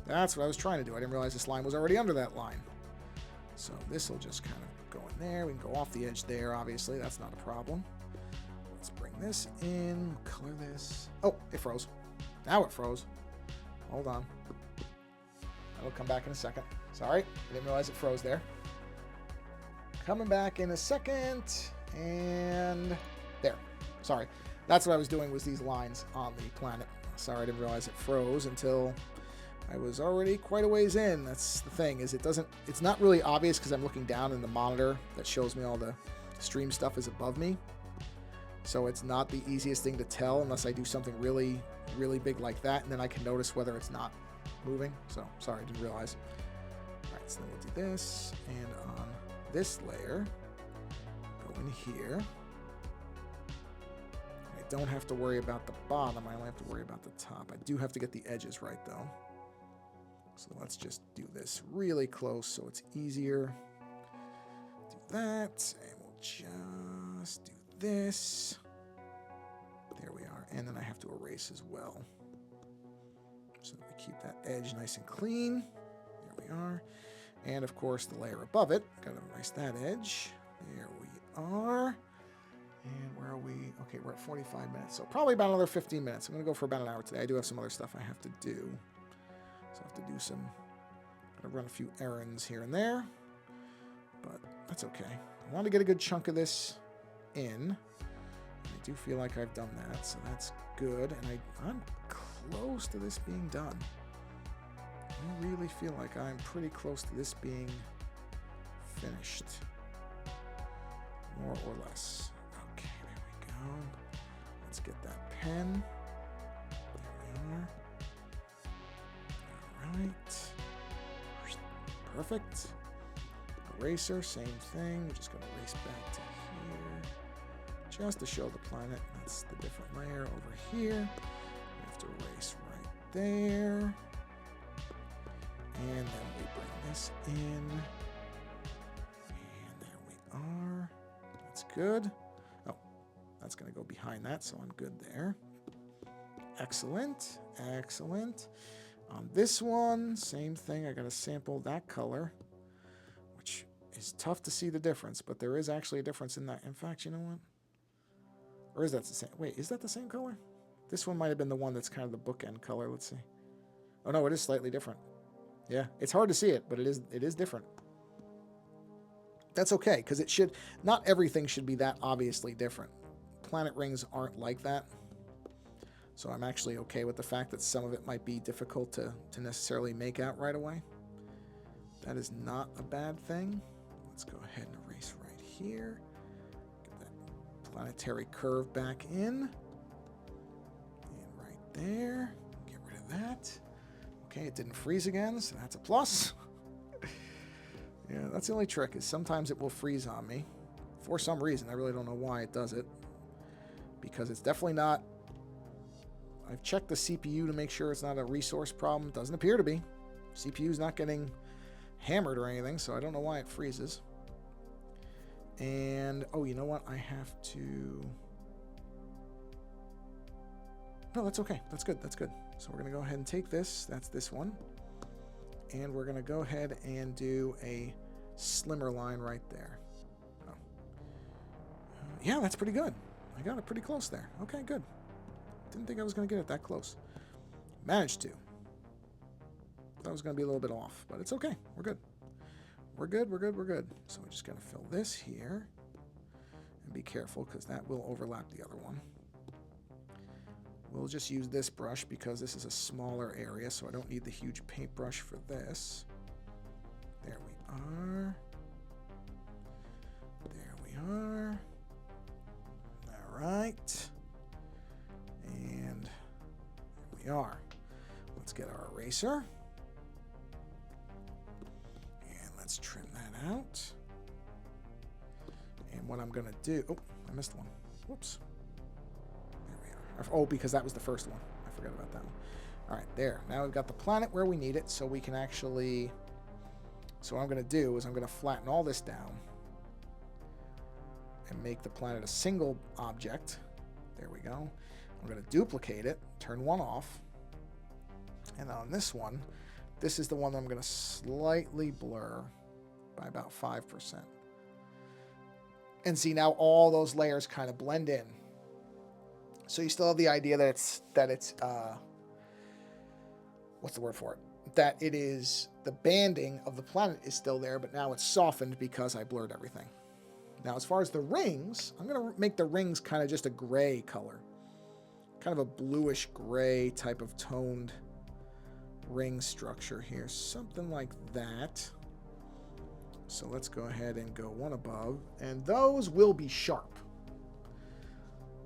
Speaker 1: That's what I was trying to do. I didn't realize this line was already under that line. So this will just kind of go in there. We can go off the edge there, obviously. That's not a problem. Let's bring this in. Color this. Oh, it froze. Now it froze. Hold on. That'll come back in a second. Sorry. I didn't realize it froze there. Coming back in a second, and there. Sorry. That's what I was doing, was these lines on the planet. Sorry, I didn't realize it froze until I was already quite a ways in. That's the thing, is it's not really obvious because I'm looking down in the monitor that shows me all the stream stuff is above me. So it's not the easiest thing to tell unless I do something really, really big like that, and then I can notice whether it's not moving. So, sorry, I didn't realize. All right, so then we'll do this, and on this layer, go in here. I don't have to worry about the bottom, I only have to worry about the top. I do have to get the edges right though. So let's just do this really close so it's easier. Do that, and we'll just do this. There we are, and then I have to erase as well. So that we keep that edge nice and clean. There we are. And of course, the layer above it, gotta erase that edge. There we are. And where are we? Okay, we're at 45 minutes. So probably about another 15 minutes. I'm going to go for about an hour today. I do have some other stuff I have to do. So I have to do some... Gotta run a few errands here and there. But that's okay. I want to get a good chunk of this in. I do feel like I've done that, so that's good. And I'm close to this being done. I really feel like I'm pretty close to this being finished. More or less. Okay, there we go. Let's get that pen. There we are. All right. Perfect. Eraser, same thing. We're just going to erase back to here. Just to show the planet. That's the different layer over here. We have to erase right there. And then we bring this in. And there we are. That's good. Oh, that's going to go behind that, so I'm good there. Excellent. Excellent. On this one, same thing. I got to sample that color, which is tough to see the difference, but there is actually a difference in that. In fact, you know what? Or is that the same? Wait, is that the same color? This one might have been the one that's kind of the bookend color. Let's see. Oh, no, it is slightly different. Yeah, it's hard to see it, but it is different. That's okay, because it should... Not everything should be that obviously different. Planet rings aren't like that. So I'm actually okay with the fact that some of it might be difficult to necessarily make out right away. That is not a bad thing. Let's go ahead and erase right here. Get that planetary curve back in. And right there. Get rid of that. Okay, it didn't freeze again, so that's a plus. Yeah, that's the only trick, is sometimes it will freeze on me. For some reason, I really don't know why it does it. Because it's definitely not... I've checked the CPU to make sure it's not a resource problem. Doesn't appear to be. CPU's not getting hammered or anything, so I don't know why it freezes. And, oh, you know what? I have to... No, that's okay. That's good. That's good. So we're going to go ahead and take this. That's this one. And we're going to go ahead and do a slimmer line right there. Oh. Yeah, that's pretty good. I got it pretty close there. Okay, good. Didn't think I was going to get it that close. Managed to. Thought it was going to be a little bit off, but it's okay. We're good. We're good, we're good, we're good. So we're just going to fill this here. And be careful, because that will overlap the other one. We'll just use this brush because this is a smaller area, so I don't need the huge paintbrush for this. There we are. There we are. All right. And there we are. Let's get our eraser. And let's trim that out. And what I'm going to do... Oh, I missed one. Whoops. Oh, because that was the first one. I forgot about that one. All right, there. Now we've got the planet where we need it, so we can actually... So what I'm going to do is I'm going to flatten all this down and make the planet a single object. There we go. I'm going to duplicate it, turn one off. And on this one, this is the one that I'm going to slightly blur by about 5%. And see, now all those layers kind of blend in. So you still have the idea that it's what's the word for it? That it is, the banding of the planet is still there, but now it's softened because I blurred everything. Now, as far as the rings, I'm going to make the rings kind of just a gray color. Kind of a bluish gray type of toned ring structure here. Something like that. So let's go ahead and go one above. And those will be sharp.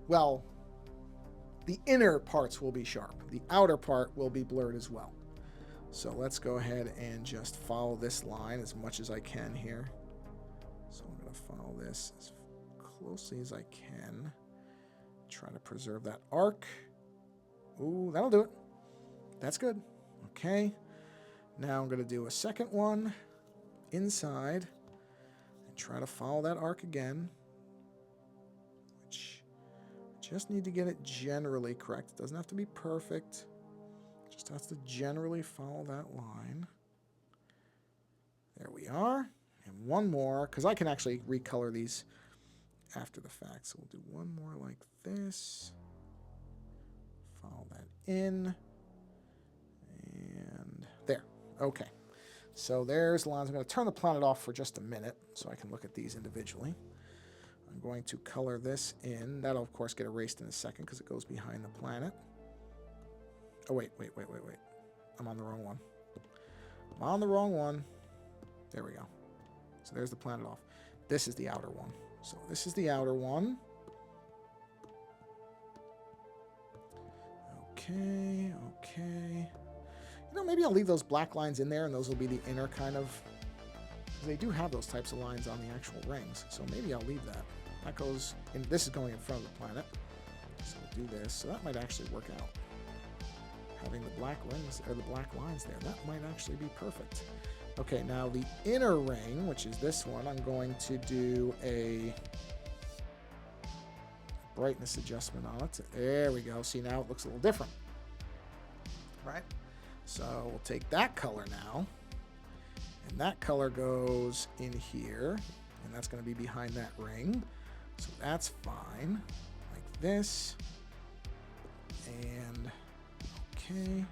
Speaker 1: Well... The inner parts will be sharp. The outer part will be blurred as well. So let's go ahead and just follow this line as much as I can here. So I'm going to follow this as closely as I can. Try to preserve that arc. Ooh, that'll do it. That's good. Okay. Now I'm going to do a second one inside and try to follow that arc again. Just need to get it generally correct. It doesn't have to be perfect. Just has to generally follow that line. There we are. And one more, because I can actually recolor these after the fact. So we'll do one more like this. Follow that in. And there. Okay. So there's the lines. I'm going to turn the planet off for just a minute so I can look at these individually. I'm going to color this in. That'll, of course, get erased in a second because it goes behind the planet. Oh, wait. I'm on the wrong one. I'm on the wrong one. There we go. So there's the planet off. This is the outer one. So this is the outer one. Okay. You know, maybe I'll leave those black lines in there, and those will be the inner kind of... They do have those types of lines on the actual rings, so maybe I'll leave that. That goes... in. This is going in front of the planet. So we'll do this. So that might actually work out. Having the black rings, or the black lines there, that might actually be perfect. Okay, now the inner ring, which is this one, I'm going to do a brightness adjustment on it. There we go. See, now it looks a little different. Right? So we'll take that color now, and that color goes in here, and that's going to be behind that ring. So that's fine. Like this. And okay.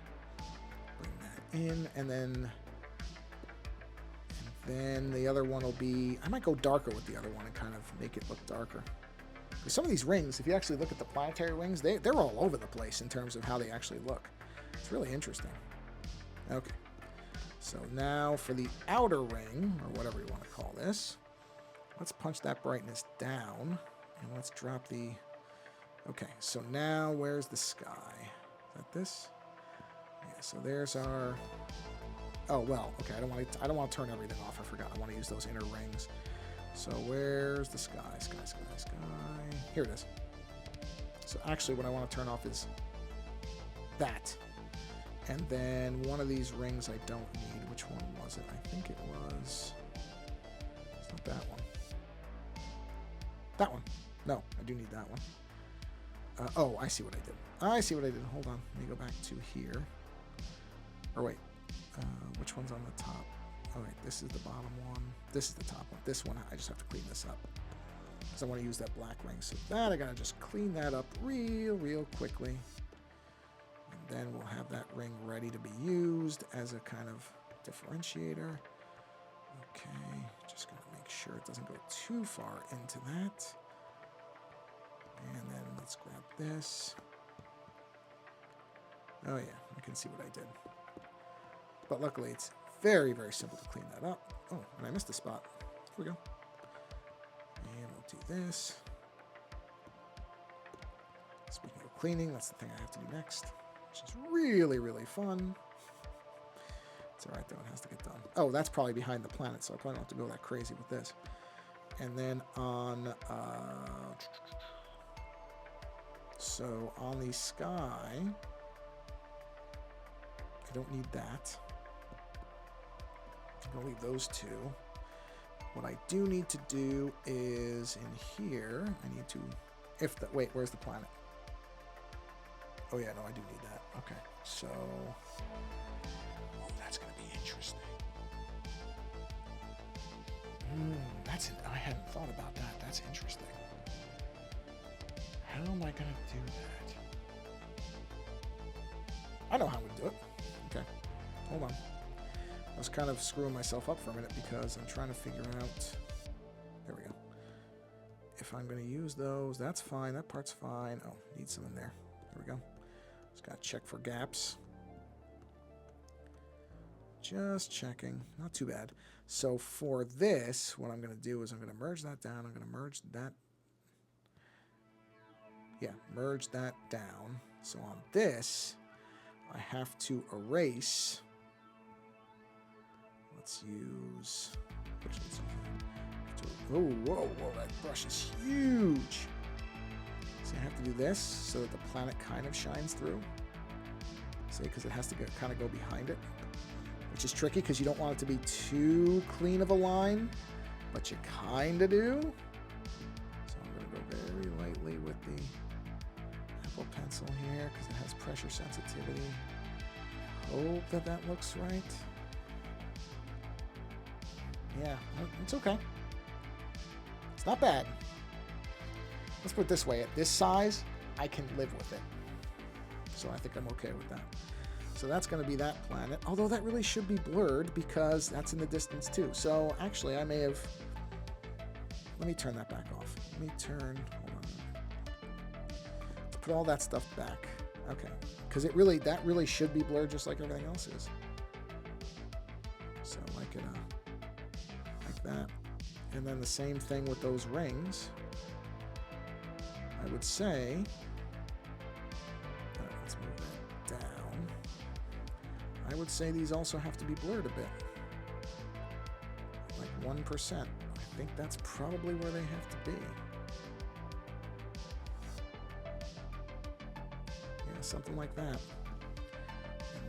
Speaker 1: Bring that in, and then the other one will be... I might go darker with the other one and kind of make it look darker. Because some of these rings, if you actually look at the planetary rings, they're all over the place in terms of how they actually look. It's really interesting. Okay. So now for the outer ring, or whatever you want to call this, let's punch that brightness down, and let's drop the... Okay, so now where's the sky? Is that this? Yeah, so there's our... Oh, well, okay, I don't want to turn everything off. I forgot. I want to use those inner rings. So where's the sky? Sky. Here it is. So actually what I want to turn off is that. And then one of these rings I don't need. Which one was it? I think it was... It's not that one. That one. No, I do need that one. Oh, I see what I did. Hold on. Let me go back to here. Or wait. Which one's on the top? Oh, wait. This is the bottom one. This is the top one. This one, I just have to clean this up. Because I want to use that black ring. So that, I got to just clean that up real quickly. And then we'll have that ring ready to be used as a kind of differentiator. Okay. Just going to make sure it doesn't go too far into that. And then let's grab this. Oh yeah, you can see what I did. But luckily it's very simple to clean that up. Oh, and I missed a spot. Here we go. And we'll do this. Speaking of cleaning, that's the thing I have to do next, which is really fun. It's alright though, it has to get done. Oh, that's probably behind the planet, so I probably don't have to go that crazy with this. And then on... So on the sky, I don't need that. I'm going to leave those two. What I do need to do is in here, I need to, wait, where's the planet? Oh yeah, no, I do need that. Okay, so, that's going to be interesting. I hadn't thought about that. That's interesting. How am I going to do that? I know how I'm going to do it. Okay, hold on. I was kind of screwing myself up for a minute because I'm trying to figure out... There we go. If I'm going to use those, that's fine. That part's fine. Oh, need some in there. There we go. Just got to check for gaps. Just checking. Not too bad. So for this, what I'm going to do is I'm going to merge that down. I'm going to merge that... Yeah, merge that down. So on this, I have to erase. Let's use... Whoa, that brush is huge. So I have to do this so that the planet kind of shines through. See, because it has to kind of go behind it. Which is tricky because you don't want it to be too clean of a line, but you kind of do. So I'm going to go very lightly with the Apple Pencil here because it has pressure sensitivity. Hope that looks right. Yeah, it's okay. It's not bad. let's put it this way, at this size, I can live with it. So I think I'm okay with that. So that's going to be that planet. Although that really should be blurred because that's in the distance too. So actually I may have... Let me turn that back off. Let me turn... Hold on. Let's put all that stuff back. Okay. Because that really should be blurred just like everything else is. So like it, like that. And then the same thing with those rings. I would say... let's move that down. I would say these also have to be blurred a bit. Like 1%. I think that's probably where they have to be. Yeah, something like that.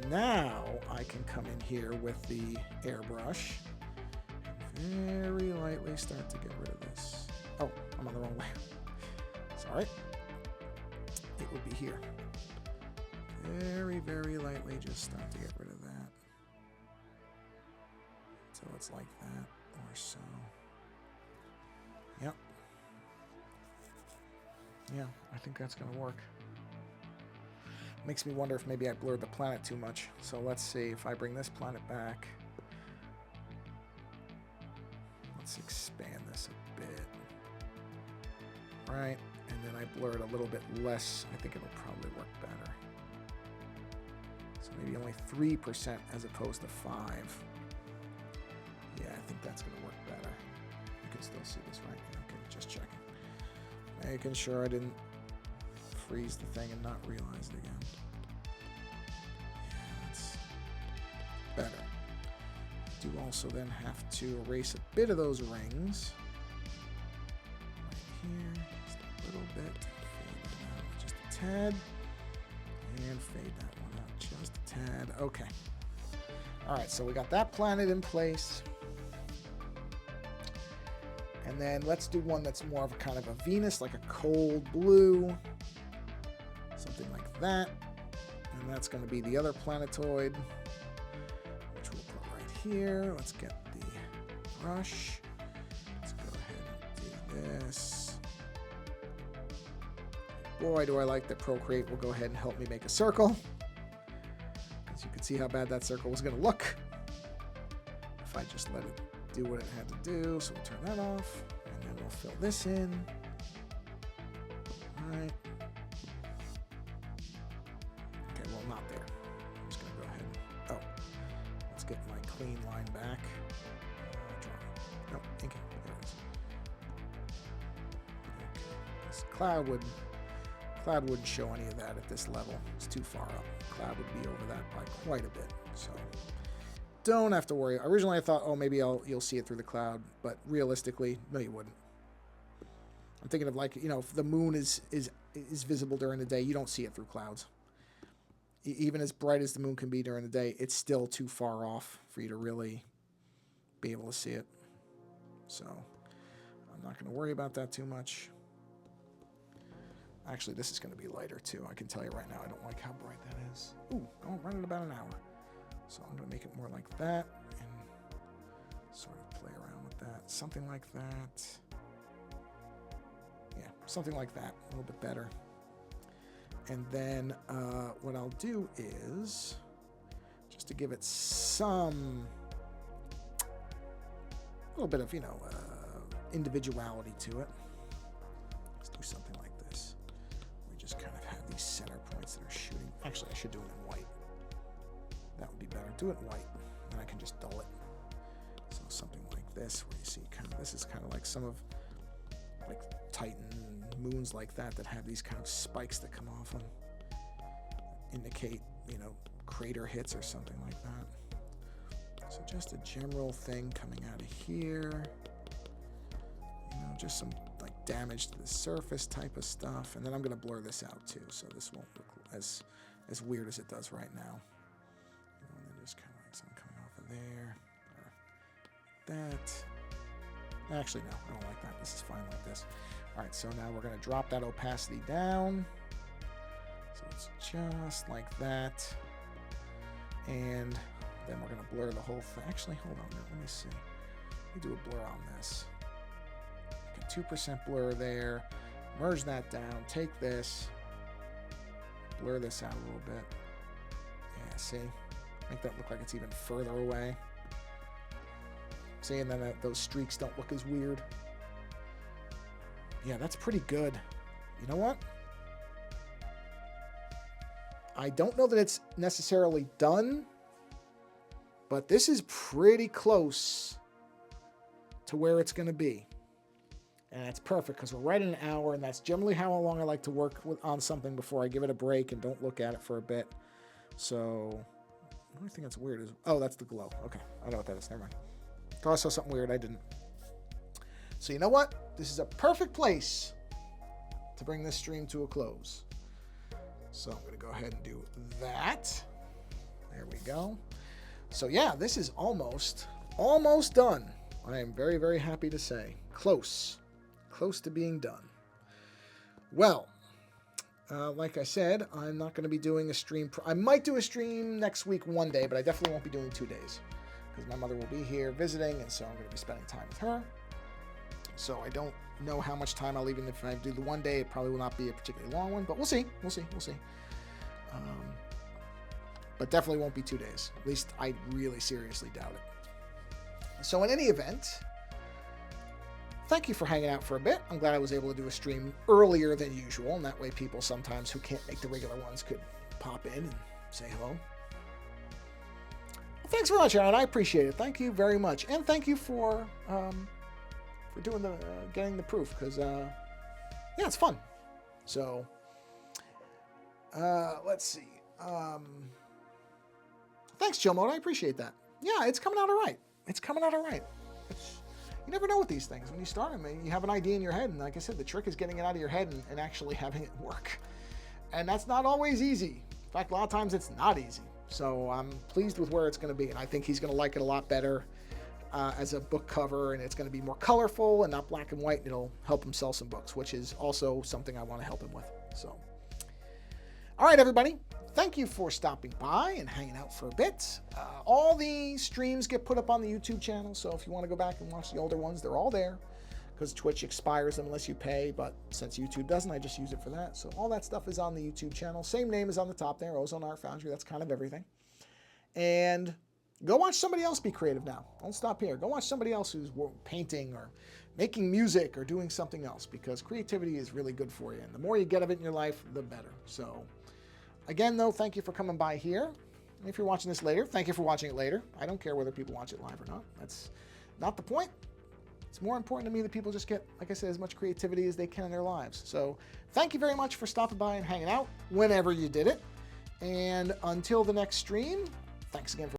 Speaker 1: And now I can come in here with the airbrush and very lightly start to get rid of this. Oh, I'm on the wrong way. Sorry. It would be here. Very, very lightly just start to get rid of that. So it's like that or so. Yep. Yeah, I think that's going to work. Makes me wonder if maybe I blurred the planet too much. So let's see if I bring this planet back. Let's expand this a bit. Right, and then I blur it a little bit less. I think it'll probably work better. So maybe only 3% as opposed to 5%. Yeah, I think that's going to work better. You can still see this, right? Okay, just checking. Making sure I didn't freeze the thing and not realize it again. Yeah, that's better. Do also then have to erase a bit of those rings. Right here, just a little bit. Fade that out just a tad. And fade that one out just a tad. Okay. All right, so we got that planet in place. And then let's do one that's more of a kind of a Venus, like a cold blue. Something like that. And that's going to be the other planetoid, which we'll put right here. Let's get the brush. Let's go ahead and do this. Boy, do I like that Procreate will go ahead and help me make a circle. Because you can see how bad that circle was going to look if I just let it do what it had to do. So we'll turn that off, and then we'll fill this in. All right. Okay, well, not there. I'm just going to go ahead and... Oh, let's get my clean line back. No, okay, there it is. Okay. This cloud wouldn't show any of that at this level. It's too far up. Cloud would be over that by quite a bit. So don't have to worry. Originally I thought, oh, maybe you'll see it through the cloud, but realistically, no, you wouldn't. I'm thinking of, like, you know, if the moon is visible during the day, you don't see it through clouds. Even as bright as the moon can be during the day, it's still too far off for you to really be able to see it. So I'm not going to worry about that too much. Actually, this is going to be lighter too. I can tell you right now, I don't like how bright that is. Ooh, I'm running about an hour. So I'm going to make it more like that and sort of play around with that. Something like that. Yeah, something like that. A little bit better. And then what I'll do is, just to give it some, a little bit of, you know, individuality to it. Let's do something like this. We just kind of have these center points that are shooting. Actually, I should do it in white. That would be better. Do it in white, and I can just dull it. So something like this, where you see kind of, this is kind of like some of, like Titan moons like that have these kind of spikes that come off them, indicate, you know, crater hits or something like that. So just a general thing coming out of here. You know, just some like damage to the surface type of stuff, and then I'm going to blur this out too, so this won't look as weird as it does right now. And then just kind of like something coming off of there, or that. Actually, no, I don't like that. This is fine like this. All right, so now we're going to drop that opacity down. So it's just like that. And then we're going to blur the whole thing. Actually, hold on a minute. Let me see. Let me do a blur on this. Like a 2% blur there. merge that down. Take this. Blur this out a little bit. Yeah, see? Make that look like it's even further away. See, and then those streaks don't look as weird. Yeah, that's pretty good. You know what? I don't know that it's necessarily done, but this is pretty close to where it's going to be. And it's perfect because we're right in an hour, and that's generally how long I like to work on something before I give it a break and don't look at it for a bit. So, the only thing that's weird is... Oh, that's the glow. Okay, I know what that is. Never mind. Thought I saw something weird. I didn't. So, you know what? This is a perfect place to bring this stream to a close. So, I'm going to go ahead and do that. There we go. So, yeah, this is almost done. I am very, very happy to say. Close to being done. Well, like I said, I'm not going to be doing a stream. I might do a stream next week one day, but I definitely won't be doing 2 days because my mother will be here visiting, and so I'm going to be spending time with her. So I don't know how much time I'll even if I do the one day. It probably will not be a particularly long one, but we'll see. We'll see. But definitely won't be 2 days. At least I really seriously doubt it. So in any event, thank you for hanging out for a bit. I'm glad I was able to do a stream earlier than usual, and that way people sometimes who can't make the regular ones could pop in and say hello. Well, thanks very much, Aaron. I appreciate it. Thank you very much, and thank you for doing the getting the proof because yeah, it's fun. So let's see. Thanks, Chill Mode. I appreciate that. Yeah, it's coming out all right. It's coming out all right. You never know with these things. When you start them, you have an idea in your head, and like I said, the trick is getting it out of your head and actually having it work. And that's not always easy. In fact, a lot of times it's not easy. So I'm pleased with where it's going to be, and I think he's going to like it a lot better as a book cover, and it's going to be more colorful and not black and white, and it'll help him sell some books, which is also something I want to help him with. So, all right, everybody. Thank you for stopping by and hanging out for a bit. All the streams get put up on the YouTube channel, so if you want to go back and watch the older ones, they're all there because Twitch expires them unless you pay, but since YouTube doesn't, I just use it for that. So all that stuff is on the YouTube channel. Same name is on the top there, Ozone Art Foundry. That's kind of everything. And go watch somebody else be creative now. Don't stop here. Go watch somebody else who's painting or making music or doing something else because creativity is really good for you. And the more you get of it in your life, the better. So again, though, thank you for coming by here. And if you're watching this later, thank you for watching it later. I don't care whether people watch it live or not. That's not the point. It's more important to me that people just get, like I said, as much creativity as they can in their lives. So thank you very much for stopping by and hanging out whenever you did it. And until the next stream, thanks again for